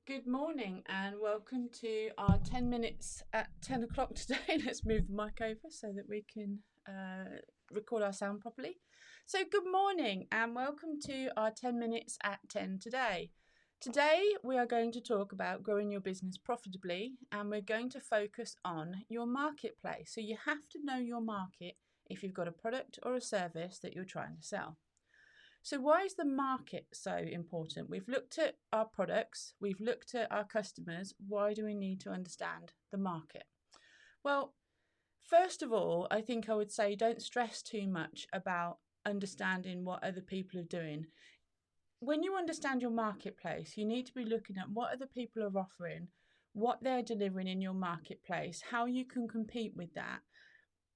Good morning and welcome to our 10 minutes at 10 o'clock today. Let's move the mic over so that we can record our sound properly. So good morning and welcome to our 10 minutes at 10 today. Today we are going to talk about growing your business profitably, and we're going to focus on your marketplace. So you have to know your market if you've got a product or a service that you're trying to sell. So why is the market so important? We've looked at our products, we've looked at our customers. Why do we need to understand the market? Well, first of all, I think I would say don't stress too much about understanding what other people are doing. When you understand your marketplace, you need to be looking at what other people are offering, what they're delivering in your marketplace, how you can compete with that.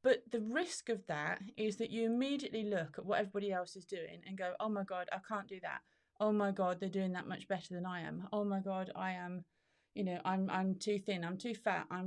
But the risk of that is that you immediately look at what everybody else is doing and go, oh my God, I can't do that. Oh my God, they're doing that much better than I am. Oh my God, I'm too thin, I'm too fat, I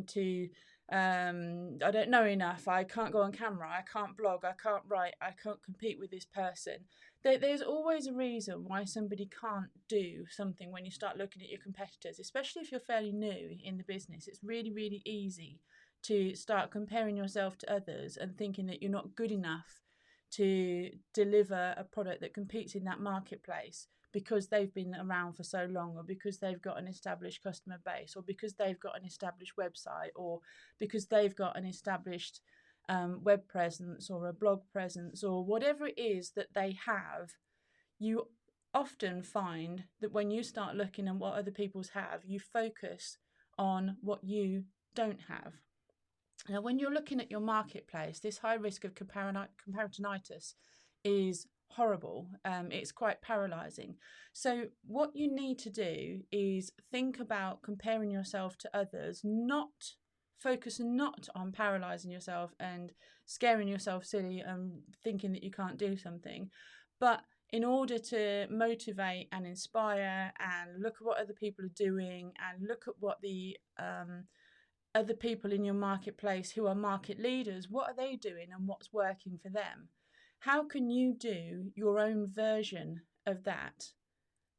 don't know enough, I can't go on camera, I can't blog, I can't write, I can't compete with this person. There's always a reason why somebody can't do something when you start looking at your competitors, especially if you're fairly new in the business. It's really, really easy to start comparing yourself to others and thinking that you're not good enough to deliver a product that competes in that marketplace because they've been around for so long, or because they've got an established customer base, or because they've got an established website, or because they've got an established web presence or a blog presence, or whatever it is that they have. You often find that when you start looking at what other people's have, you focus on what you don't have. Now, when you're looking at your marketplace, this high risk of comparisonitis is horrible. It's quite paralysing. So what you need to do is think about comparing yourself to others, focus not on paralysing yourself and scaring yourself silly and thinking that you can't do something, but in order to motivate and inspire and look at what other people are doing and look at what the other people in your marketplace who are market leaders, what are they doing and what's working for them? How can you do your own version of that,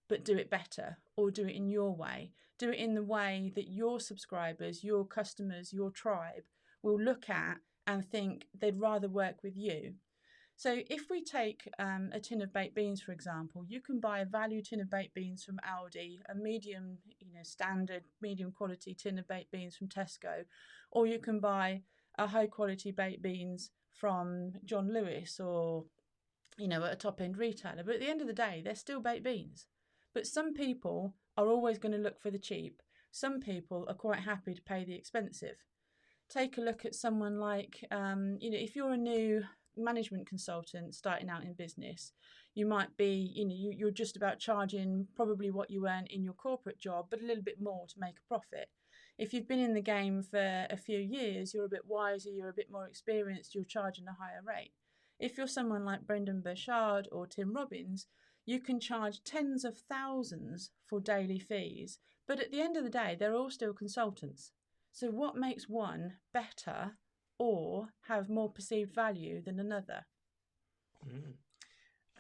but do it better, or do it in your way? Do it in the way that your subscribers, your customers, your tribe will look at and think they'd rather work with you. So if we take a tin of baked beans, for example, you can buy a value tin of baked beans from Aldi, a medium, standard, medium quality tin of baked beans from Tesco, or you can buy a high quality baked beans from John Lewis or, at a top end retailer. But at the end of the day, they're still baked beans. But some people are always going to look for the cheap. Some people are quite happy to pay the expensive. Take a look at someone like, if you're a new management consultant starting out in business, you might be, you're just about charging probably what you earn in your corporate job, but a little bit more to make a profit. If you've been in the game for a few years, you're a bit wiser, you're a bit more experienced, you're charging a higher rate. If you're someone like Brendan Burchard or Tim Robbins, you can charge tens of thousands for daily fees, but at the end of the day, they're all still consultants. So what makes one better or have more perceived value than another?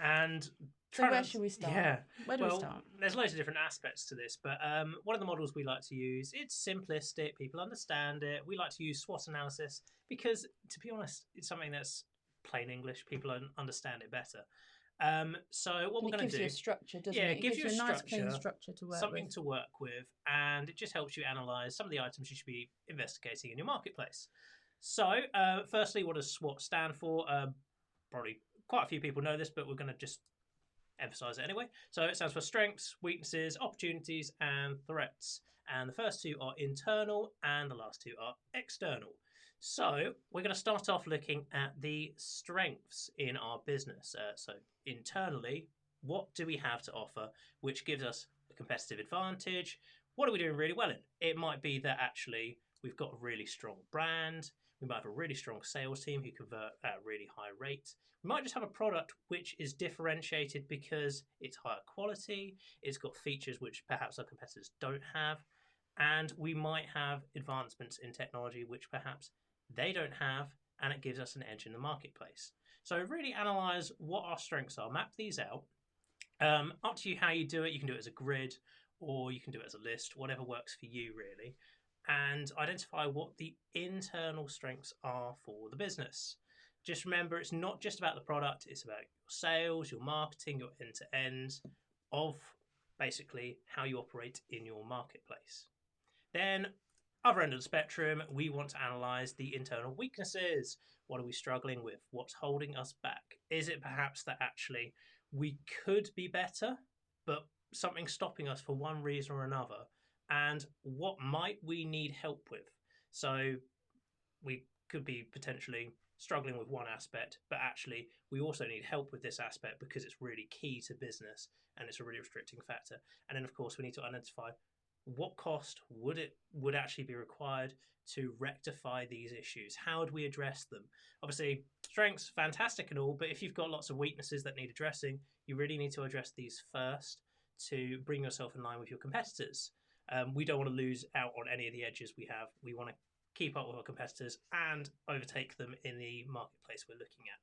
And so where should we start? Yeah. Where do we start? There's loads of different aspects to this, but one of the models we like to use, it's simplistic, people understand it. We like to use SWOT analysis because, to be honest, it's something that's plain English. People understand it better. So what we're going to do... It gives you a structure, doesn't it? It gives you a nice, clean structure to work something with. to work with, and it just helps you analyse some of the items you should be investigating in your marketplace. So, firstly, what does SWOT stand for? Probably quite a few people know this, but we're going to just emphasize it anyway. So it stands for strengths, weaknesses, opportunities, and threats. And the first two are internal, and the last two are external. So we're going to start off looking at the strengths in our business. So internally, what do we have to offer which gives us a competitive advantage? What are we doing really well in? It might be that actually we've got a really strong brand. We might have a really strong sales team who convert at a really high rate. We might just have a product which is differentiated because it's higher quality, it's got features which perhaps our competitors don't have, and we might have advancements in technology which perhaps they don't have, and it gives us an edge in the marketplace. So really analyze what our strengths are, map these out. Up to you how you do it. You can do it as a grid, or you can do it as a list, whatever works for you, really, and identify what the internal strengths are for the business. Just remember, it's not just about the product, it's about your sales, your marketing, your end to end of basically how you operate in your marketplace. Then, other end of the spectrum, we want to analyze the internal weaknesses. What are we struggling with? What's holding us back? Is it perhaps that actually we could be better, but something's stopping us for one reason or another? And what might we need help with? So we could be potentially struggling with one aspect, but actually we also need help with this aspect because it's really key to business and it's a really restricting factor. And then of course we need to identify what cost would actually be required to rectify these issues. How would we address them? Obviously, strengths, fantastic and all, but if you've got lots of weaknesses that need addressing, you really need to address these first to bring yourself in line with your competitors. We don't want to lose out on any of the edges we have. We want to keep up with our competitors and overtake them in the marketplace we're looking at.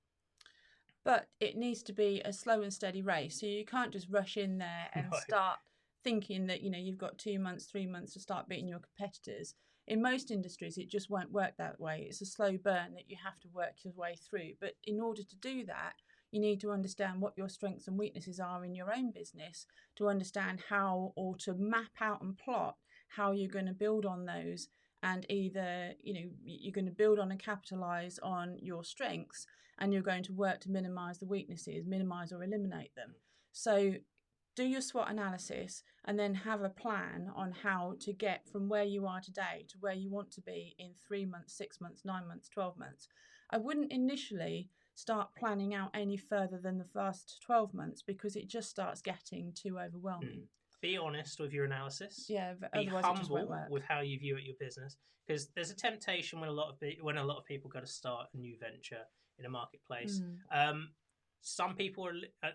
But it needs to be a slow and steady race. So you can't just rush in there and start thinking that, you've got 2 months, 3 months to start beating your competitors. In most industries, it just won't work that way. It's a slow burn that you have to work your way through. But in order to do that, you need to understand what your strengths and weaknesses are in your own business, to understand how, or to map out and plot how you're going to build on those. And either, you're going to build on and capitalize on your strengths, and you're going to work to minimize the weaknesses, minimize or eliminate them. So do your SWOT analysis and then have a plan on how to get from where you are today to where you want to be in 3 months, 6 months, 9 months, 12 months. I wouldn't initially start planning out any further than the first 12 months because it just starts getting too overwhelming. Be honest with your analysis. Yeah, be otherwise humble it just won't work. with how you view it your business, because there's a temptation when a lot of people go to start a new venture in a marketplace. Some people I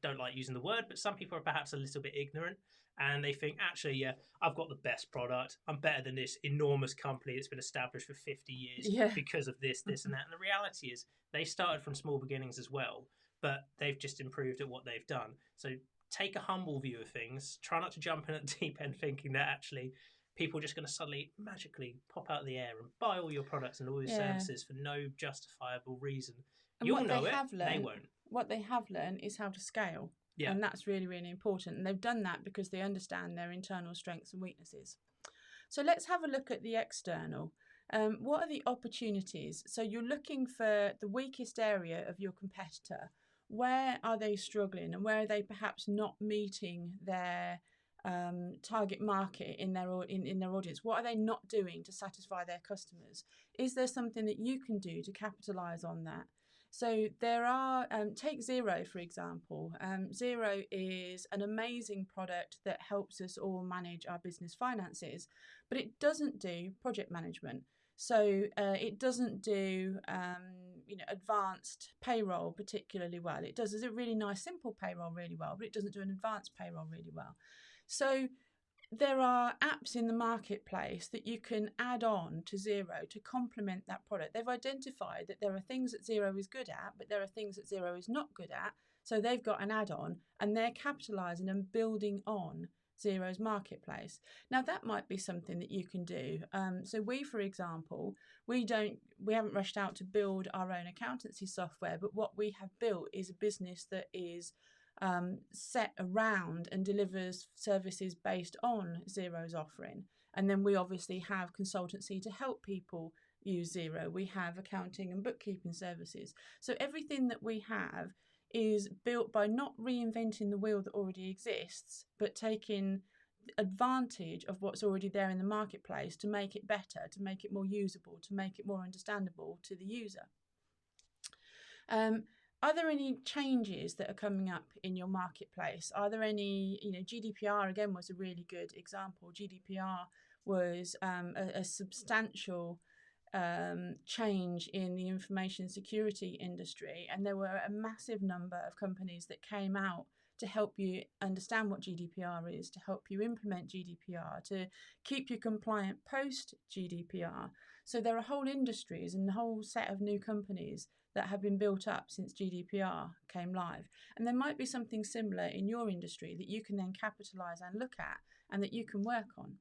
don't like using the word, but some people are perhaps a little bit ignorant, and they think, actually, yeah, I've got the best product. I'm better than this enormous company that's been established for 50 years because of this, and that. And the reality is they started from small beginnings as well, but they've just improved at what they've done. So take a humble view of things. Try not to jump in at the deep end thinking that actually people are just going to suddenly magically pop out of the air and buy all your products and all your services for no justifiable reason. And You'll know it, they won't. What they have learned is how to scale. Yeah. And that's really, really important. And they've done that because they understand their internal strengths and weaknesses. So let's have a look at the external. What are the opportunities? So you're looking for the weakest area of your competitor. Where are they struggling, and where are they perhaps not meeting their target market in their audience? What are they not doing to satisfy their customers? Is there something that you can do to capitalize on that? So there are, take Xero for example. Xero is an amazing product that helps us all manage our business finances, but it doesn't do project management. So it doesn't do advanced payroll particularly well. It does a really nice simple payroll really well, but it doesn't do an advanced payroll really well. So there are apps in the marketplace that you can add on to Xero to complement that product. They've identified that there are things that Xero is good at, but there are things that Xero is not good at. So they've got an add-on and they're capitalising and building on Xero's marketplace. Now that might be something that you can do. So we, for example, we haven't rushed out to build our own accountancy software, but what we have built is a business that is set around and delivers services based on Xero's offering. And then we obviously have consultancy to help people use Xero. We have accounting and bookkeeping services. So everything that we have is built by not reinventing the wheel that already exists, but taking advantage of what's already there in the marketplace to make it better, to make it more usable, to make it more understandable to the user. Are there any changes that are coming up in your marketplace? Are there any, GDPR again was a really good example. GDPR was a substantial change in the information security industry, and there were a massive number of companies that came out to help you understand what GDPR is, to help you implement GDPR, to keep you compliant post GDPR. So there are whole industries and a whole set of new companies that have been built up since GDPR came live. And there might be something similar in your industry that you can then capitalise and look at and that you can work on.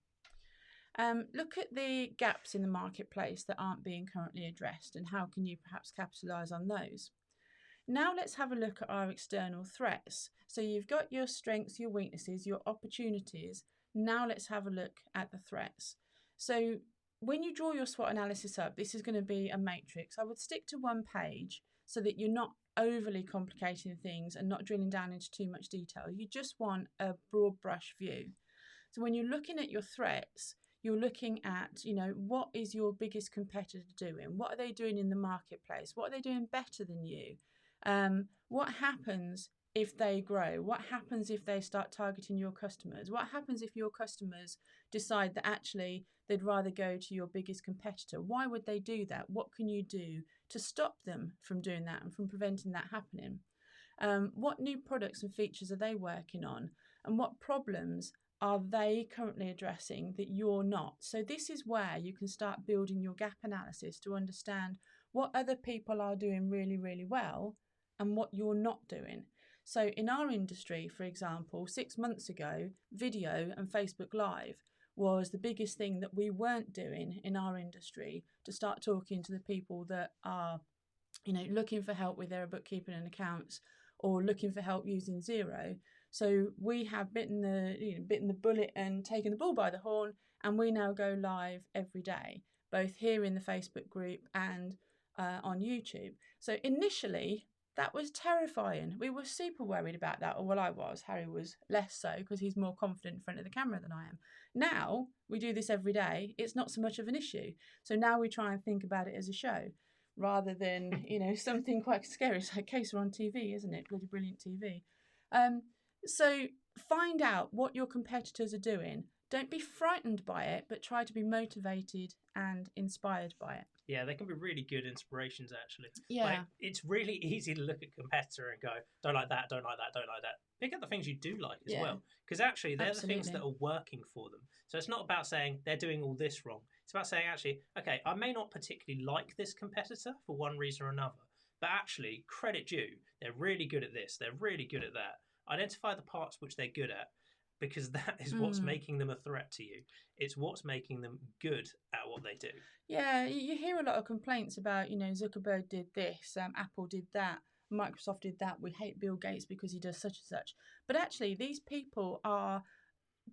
Look at the gaps in the marketplace that aren't being currently addressed and how can you perhaps capitalise on those. Now let's have a look at our external threats. So you've got your strengths, your weaknesses, your opportunities. Now let's have a look at the threats. So when you draw your SWOT analysis up, this is going to be a matrix. I would stick to one page so that you're not overly complicating things and not drilling down into too much detail. You just want a broad brush view. So when you're looking at your threats, you're looking at, what is your biggest competitor doing? What are they doing in the marketplace? What are they doing better than you? What happens if they grow? What happens if they start targeting your customers? What happens if your customers decide that actually they'd rather go to your biggest competitor? Why would they do that? What can you do to stop them from doing that and from preventing that happening? What new products and features are they working on? And what problems are they currently addressing that you're not? So this is where you can start building your gap analysis to understand what other people are doing really, really well and what you're not doing. So in our industry, for example, 6 months ago, video and Facebook Live was the biggest thing that we weren't doing in our industry to start talking to the people that are, looking for help with their bookkeeping and accounts or looking for help using Xero. So we have bitten the bullet and taken the bull by the horn, and we now go live every day, both here in the Facebook group and on YouTube. So initially, that was terrifying. We were super worried about that, or well, I was. Harry was less so because he's more confident in front of the camera than I am. Now we do this every day. It's not so much of an issue. So now we try and think about it as a show rather than, something quite scary. It's like case we're on TV, isn't it? Bloody brilliant TV. So find out what your competitors are doing. Don't be frightened by it, but try to be motivated and inspired by it. Yeah, they can be really good inspirations, actually. Yeah. Like, it's really easy to look at a competitor and go, don't like that, don't like that, don't like that. Pick up the things you do like as well. Because actually, they're the things that are working for them. So it's not about saying they're doing all this wrong. It's about saying, actually, okay, I may not particularly like this competitor for one reason or another, but actually, credit due, they're really good at this, they're really good at that. Identify the parts which they're good at, because that is what's making them a threat to you. It's what's making them good at what they do. Yeah, you hear a lot of complaints about, Zuckerberg did this, Apple did that, Microsoft did that. We hate Bill Gates because he does such and such. But actually, these people are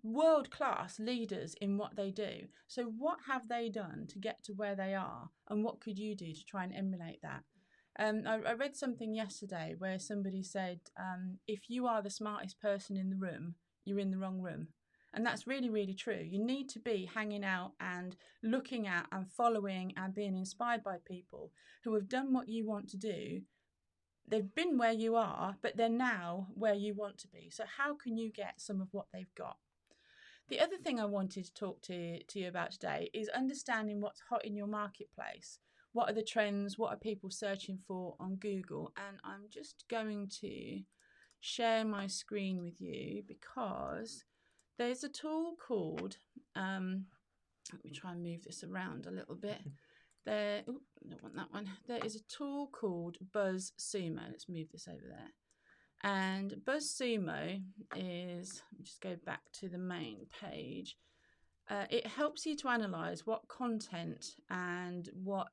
world-class leaders in what they do. So what have they done to get to where they are? And what could you do to try and emulate that? I read something yesterday where somebody said, if you are the smartest person in the room, you're in the wrong room. And that's really, really true. You need to be hanging out and looking at and following and being inspired by people who have done what you want to do. They've been where you are, but they're now where you want to be. So how can you get some of what they've got? The other thing I wanted to talk to you about today is understanding what's hot in your marketplace. What are the trends? What are people searching for on Google? And I'm just going to share my screen with you because there's a tool called, let me try and move this around a little bit. I don't want that one. There is a tool called BuzzSumo. Let's move this over there. And BuzzSumo is, let me just go back to the main page. It helps you to analyse what content and what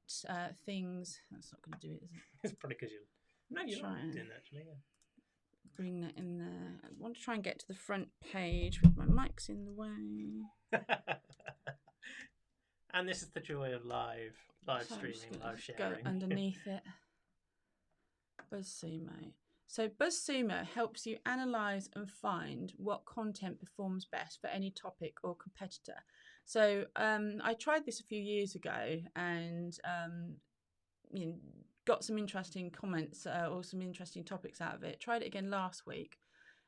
things. That's not going to do it, is it? It's probably because you're not doing that, actually. Yeah. Bring that in there. I want to try and get to the front page with my mics in the way. And this is the joy of live streaming, live sharing. Go underneath it. BuzzSumo. So BuzzSumo helps you analyse and find what content performs best for any topic or competitor. So I tried this a few years ago and got some interesting comments or some interesting topics out of it. Tried it again last week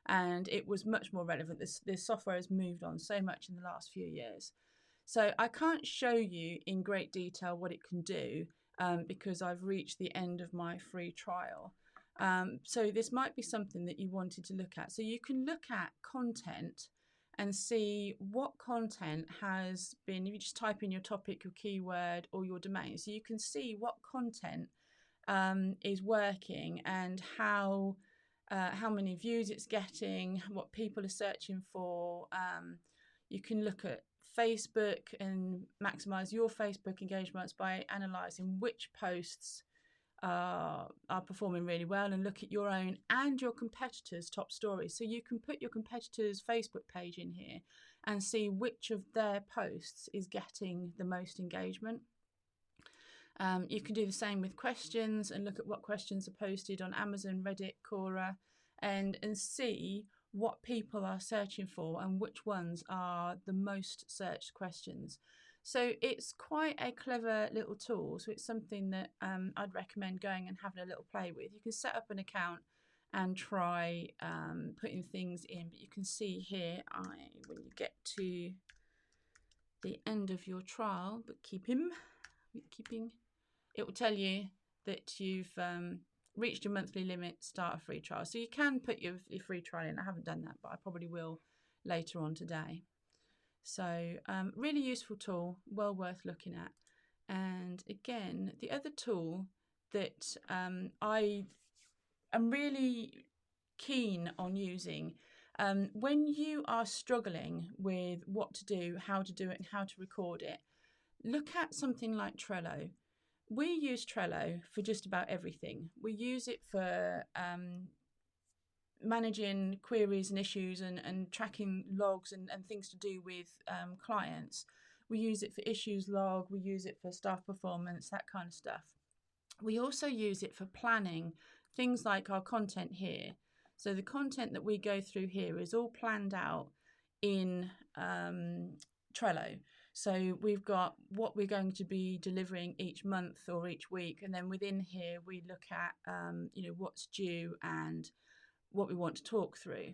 and it was much more relevant. This software has moved on so much in the last few years. So I can't show you in great detail what it can do because I've reached the end of my free trial. So this might be something that you wanted to look at. So you can look at content and see what content has been, if you just type in your topic, your keyword, or your domain, so you can see what content is working and how many views it's getting, what people are searching for. You can look at Facebook and maximize your Facebook engagements by analyzing which posts are performing really well, and look at your own and your competitors' top stories. So you can put your competitors' Facebook page in here and see which of their posts is getting the most engagement. You can do the same with questions and look at what questions are posted on Amazon, Reddit, Quora, and see what people are searching for and which ones are the most searched questions. So it's quite a clever little tool. So it's something that I'd recommend going and having a little play with. You can set up an account and try putting things in, but you can see here, when you get to the end of your trial, bookkeeping, it will tell you that you've reached your monthly limit, start a free trial. So you can put your free trial in. I haven't done that, but I probably will later on today. So really useful tool, well worth looking at. And again, the other tool that I am really keen on using, when you are struggling with what to do, how to do it, and how to record it, look at something like Trello. We use Trello for just about everything. We use it for managing queries and issues and tracking logs and things to do with clients. We use it for issues log, we use it for staff performance, that kind of stuff. We also use it for planning things like our content here. So the content that we go through here is all planned out in Trello. So we've got what we're going to be delivering each month or each week, and then within here we look at what's due and what we want to talk through.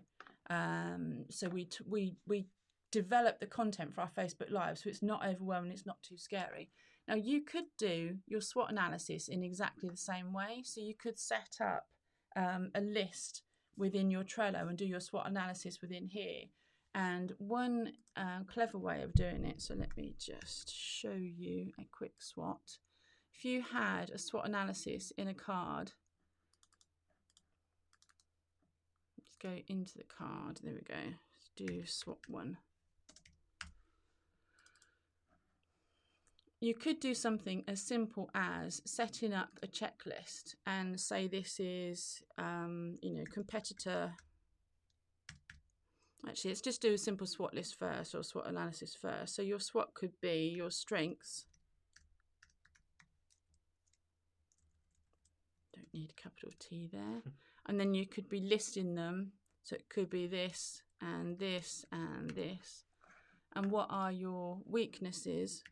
So we develop the content for our Facebook Live, so it's not overwhelming, it's not too scary. Now you could do your SWOT analysis in exactly the same way. So you could set up a list within your Trello and do your SWOT analysis within here. And one clever way of doing it, so let me just show you a quick SWOT. If you had a SWOT analysis in a card, let's go into the card, there we go, let's do SWOT one. You could do something as simple as setting up a checklist and say this is, competitor. Actually, let's just do a simple SWOT list first, or SWOT analysis first. So your SWOT could be your strengths. Don't need a capital T there. And then you could be listing them. So it could be this and this and this. And what are your weaknesses?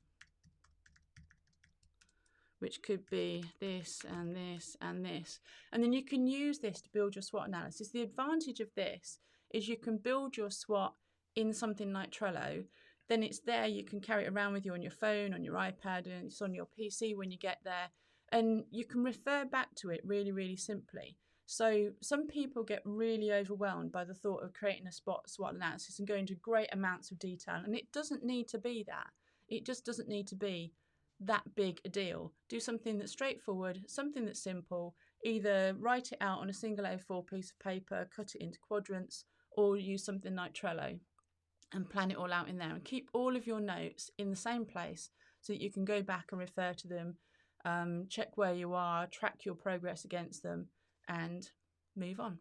Which could be this and this and this. And then you can use this to build your SWOT analysis. The advantage of this is you can build your SWOT in something like Trello. Then it's there, you can carry it around with you on your phone, on your iPad, and it's on your PC when you get there. And you can refer back to it really, really simply. So some people get really overwhelmed by the thought of creating a SWOT analysis and going to great amounts of detail. And it doesn't need to be that. It just doesn't need to be that big a deal. Do something that's straightforward, something that's simple. Either write it out on a single A4 piece of paper, cut it into quadrants, or use something like Trello and plan it all out in there, and keep all of your notes in the same place so that you can go back and refer to them, check where you are, track your progress against them, and move on.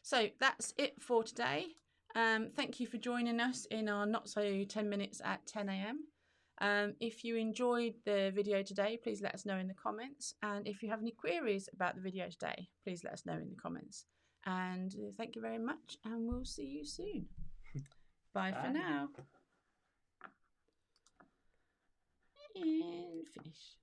So that's it for today. Thank you for joining us in our Not So 10 Minutes at 10 a.m. If you enjoyed the video today, please let us know in the comments. And if you have any queries about the video today, please let us know in the comments. And thank you very much, and we'll see you soon. Bye for now. And finish.